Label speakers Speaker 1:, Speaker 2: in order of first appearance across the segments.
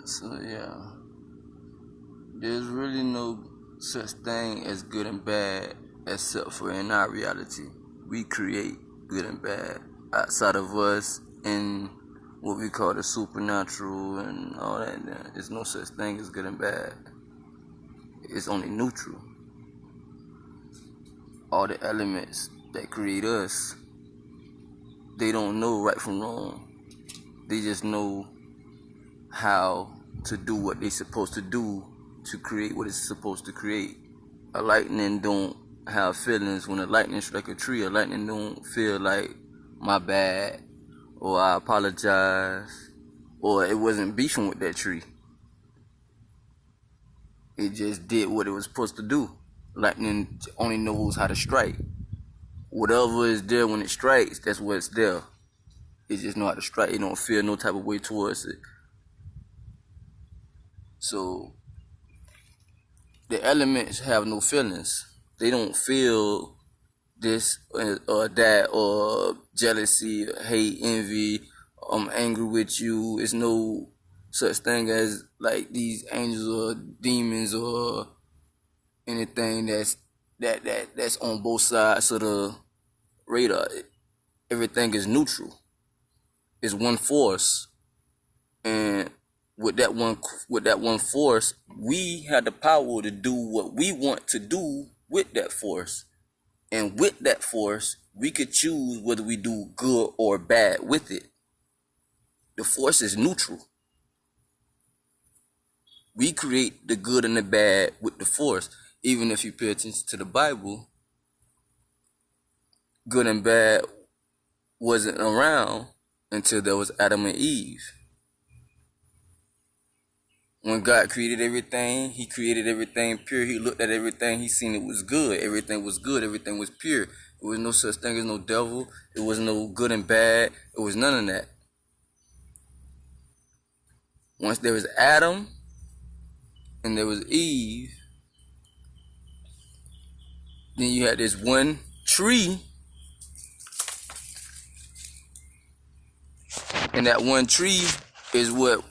Speaker 1: So yeah, there's really no such thing as good and bad except for in our reality. We create good and bad outside of us in what we call the supernatural and all that. There's no such thing as good and bad. It's only neutral. All the elements that create us, they don't know right from wrong. They just know how to do what they're supposed to do to create what it's supposed to create. A lightning don't have feelings. When a lightning strike a tree, a lightning don't feel like my bad or I apologize or it wasn't beefing with that tree. It just did what it was supposed to do. Lightning only knows how to strike. Whatever is there when it strikes, that's what's there. It just know how to strike. It don't feel no type of way towards it. So the elements have no feelings. They don't feel this or that or jealousy, hate, envy. I'm angry with you. It's no such thing as like these angels or demons or anything that's on both sides of the radar. Everything is neutral. It's one force, and with that one force, we have the power to do what we want to do with that force. And with that force, we could choose whether we do good or bad with it. The force is neutral. We create the good and the bad with the force. Even if you pay attention to the Bible, good and bad wasn't around until there was Adam and Eve. When God created everything, he created everything pure. He looked at everything, he seen it was good. Everything was good, everything was pure. There was no such thing as no devil. It was no good and bad. It was none of that. Once there was Adam and there was Eve, then you had this one tree, and that one tree is what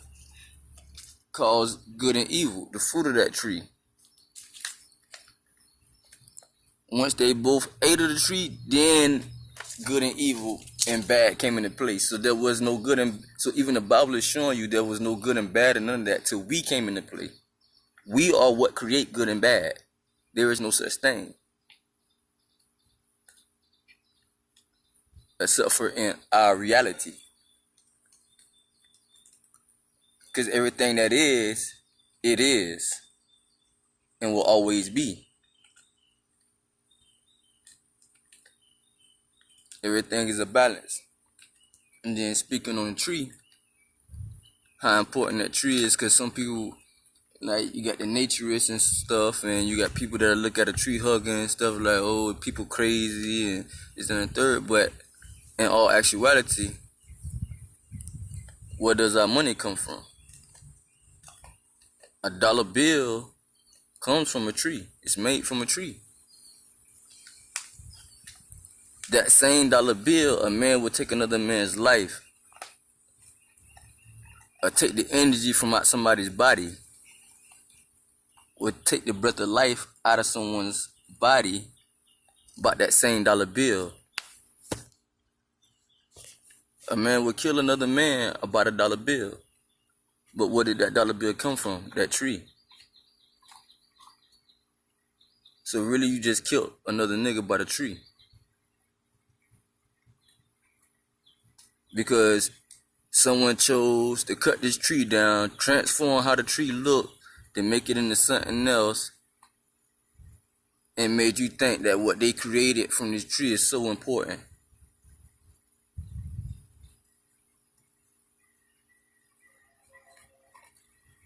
Speaker 1: caused good and evil, the fruit of that tree. Once they both ate of the tree, then good and evil and bad came into place. So there was no good and so even the Bible is showing you there was no good and bad and none of that till we came into play. We are what create good and bad. There is no such thing. Except for in our reality. Because everything that is, it is. And will always be. Everything is a balance. And then speaking on the tree, how important that tree is, because some people, like, you got the naturists and stuff, and you got people that look at a tree hugging and stuff like, oh, people crazy and this and the third. But in all actuality, where does our money come from? A dollar bill comes from a tree. It's made from a tree. That same dollar bill, a man will take another man's life or take the energy from out somebody's body or take the breath of life out of someone's body by that same dollar bill. A man would kill another man about a dollar bill. But where did that dollar bill come from? That tree. So really you just killed another nigga by the tree. Because someone chose to cut this tree down, transform how the tree looked, to make it into something else, and made you think that what they created from this tree is so important.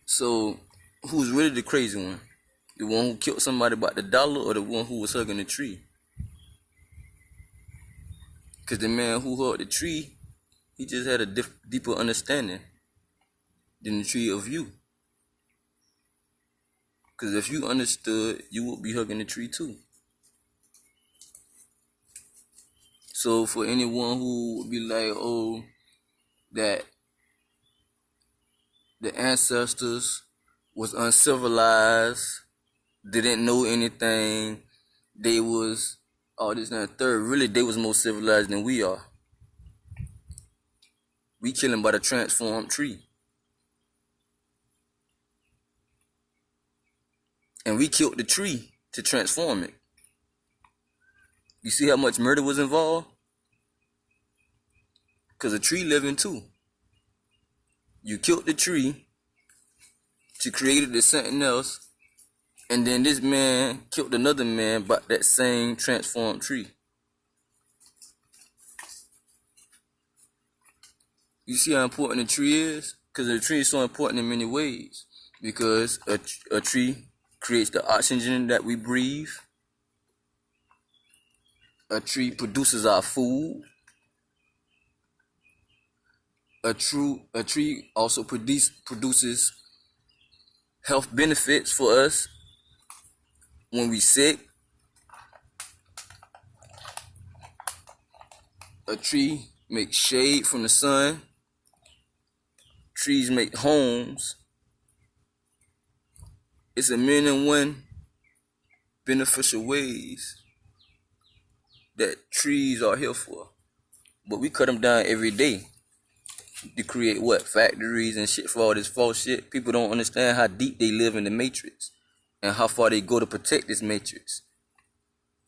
Speaker 1: So, who's really the crazy one? The one who killed somebody by the dollar or the one who was hugging the tree? Because the man who hugged the tree, he just had a deeper understanding than the tree of you. Because if you understood, you would be hugging the tree too. So for anyone who would be like, oh, that the ancestors was uncivilized, didn't know anything. They was all this and that third. Really, they was more civilized than we are. We killing by the transformed tree. And we killed the tree to transform it. You see how much murder was involved? Because a tree living too. You killed the tree to create it as something else, and then this man killed another man by that same transformed tree. You see how important a tree is? Because a tree is so important in many ways. Because a tree creates the oxygen that we breathe. A tree produces our food. A tree also produces health benefits for us when we sick. A tree makes shade from the sun. Trees make homes. It's a million and one beneficial ways that trees are here for. But we cut them down every day to create what? Factories and shit for all this false shit. People don't understand how deep they live in the matrix and how far they go to protect this matrix.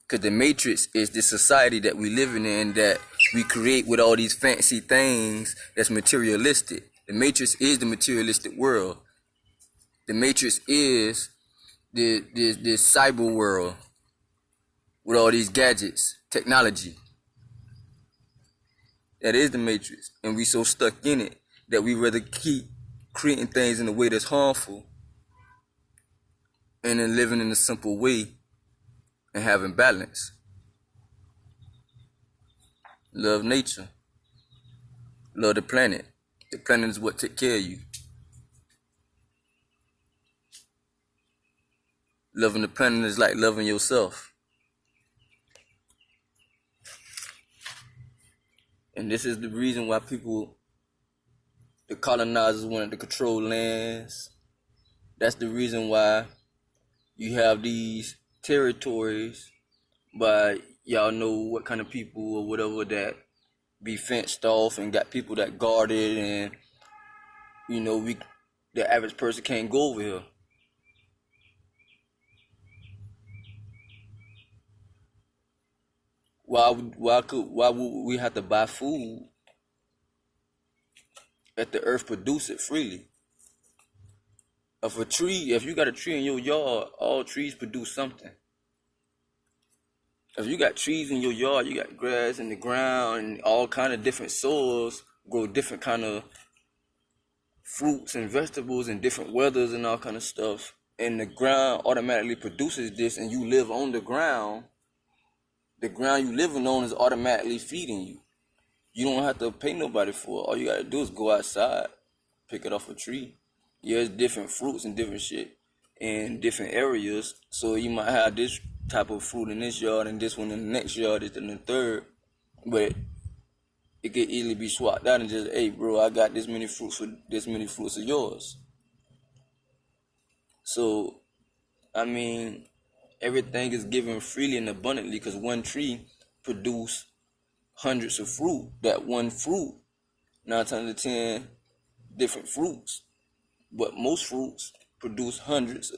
Speaker 1: Because the matrix is the society that we living in that we create with all these fancy things that's materialistic. The matrix is the materialistic world. The matrix is the cyber world with all these gadgets, technology. That is the matrix. And we so stuck in it that we rather keep creating things in a way that's harmful and then living in a simple way and having balance. Love nature. Love the planet. The planet is what takes care of you. Loving the planet is like loving yourself. And this is the reason why the colonizers wanted to control lands. That's the reason why you have these territories by y'all know what kind of people or whatever that be fenced off and got people that guard it, and you know the average person can't go over here. Why would we have to buy food if the earth produce it freely? If you got a tree in your yard, all trees produce something. If you got trees in your yard, you got grass in the ground and all kind of different soils grow different kind of fruits and vegetables and different weathers and all kind of stuff. And the ground automatically produces this, and you live on the ground. The ground you living on is automatically feeding you. You don't have to pay nobody for it. All you gotta do is go outside, pick it off a tree. Yeah, it's different fruits and different shit in different areas. So you might have this type of fruit in this yard and this one in the next yard, this in the third. But it could easily be swapped out and just, hey bro, I got this many fruits for this many fruits of yours. So, I mean, everything is given freely and abundantly because one tree produces hundreds of fruit. That one fruit, 9 times out of 10, different fruits. But most fruits produce hundreds,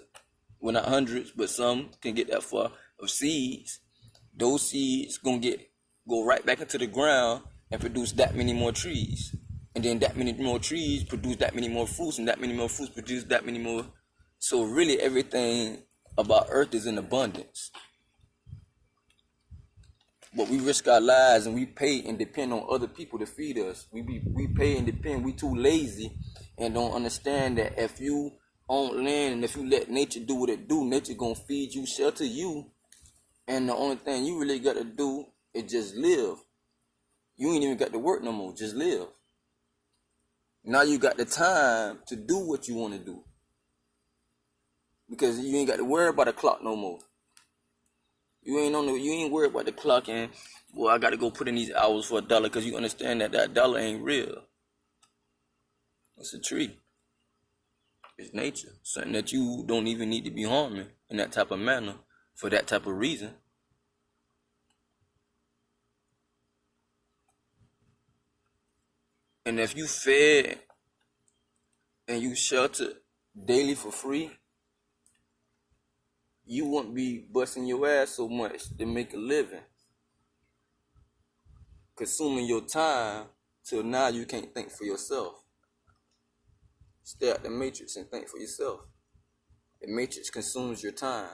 Speaker 1: well not hundreds, but some can get that far of seeds. Those seeds gonna go right back into the ground and produce that many more trees. And then that many more trees produce that many more fruits, and that many more fruits produce that many more. So really everything about earth is in abundance. But we risk our lives and we pay and depend on other people to feed us. We pay and depend. We too lazy and don't understand that if you own land and if you let nature do what it do, nature gonna feed you, shelter you, and the only thing you really got to do is just live. You ain't even got to work no more. Just live. Now you got the time to do what you want to do. Because you ain't got to worry about the clock no more. You ain't worried about the clock and, well, I got to go put in these hours for $1 because you understand that $1 ain't real. It's a tree. It's nature. Something that you don't even need to be harming in that type of manner for that type of reason. And if you fed and you sheltered daily for free, you wouldn't be busting your ass so much to make a living, consuming your time till now you can't think for yourself. Stay out the matrix and think for yourself. The matrix consumes your time.